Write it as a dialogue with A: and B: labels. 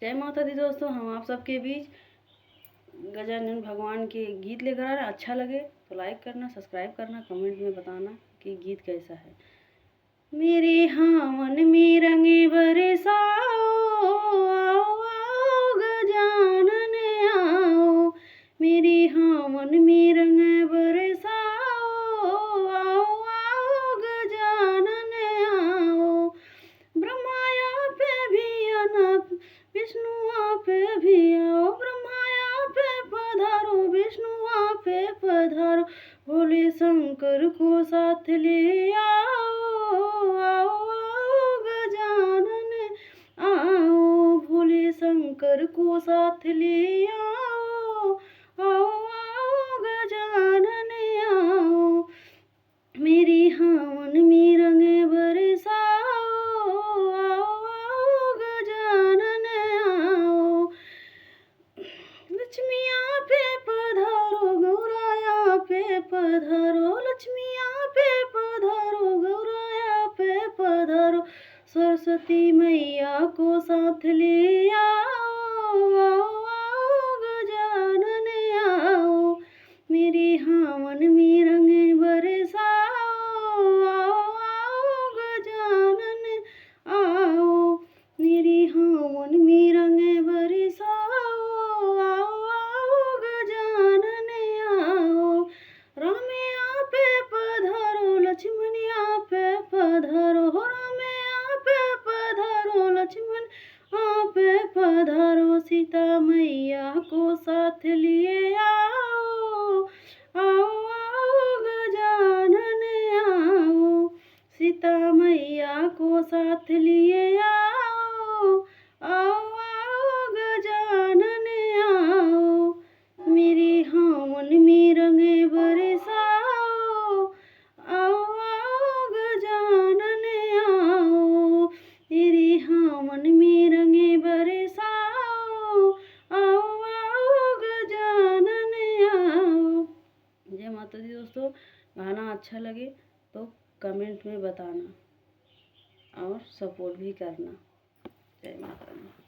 A: जय माता दी दोस्तों, हम आप सबके बीच गजानन भगवान के गीत लेकर आ रहे हैं। अच्छा लगे तो लाइक करना, सब्सक्राइब करना, कमेंट में बताना कि गीत कैसा है। मेरे हावन में रंगे बरसाओ, आओ आओ गजानन आओ। मेरे हावन में रंग बरसाओ, आओ आओ गजानन आओ। ब्रह्मा आप भी अनप, विष्णु आप भी आओ। ब्रह्मा आप पधारो, विष्णु आप पधारो। भोले शंकर को साथ ले आओ, आओ आओ गजानन आओ। भोले शंकर को साथ ले आओ, आओ आओ गजानन आओ। मेरी हावन में रंग बरसाओ, आओ आओ गजानन आओ। लक्ष्मी आप पधारो, गौराया पे पधारो। लक्ष्मी आप पधारो, गौराया पे पधारो। सरस्वती मैया को साथ ले आओ, आओ आओ गजानन आओ। मेरे हावन में रंग बरसाओ, आओ आओ गजानन आओ। मेरे हावन में रंग बरसाओ, आओ आओ गजानन आओ। राम आप पधारो, लक्ष्मण आप पधारो। राम आप पधारो, लक्ष्मण आप पधारो। सीता मैया को साथ लिए आओ, आओ आओ गजानन आओ। सीता मैया को साथ लिए आओ, आओ आओ गजानन आओ। मेरे हावन में रंग बरसाओ, आओ आओ गजानन आओ। मेरे हावन में रंग बरसाओ, आओ आओ गजानन आओ। जय माता दी दोस्तों, गाना अच्छा लगे तो कमेंट में बताना और सपोर्ट भी करना। जय माता दी।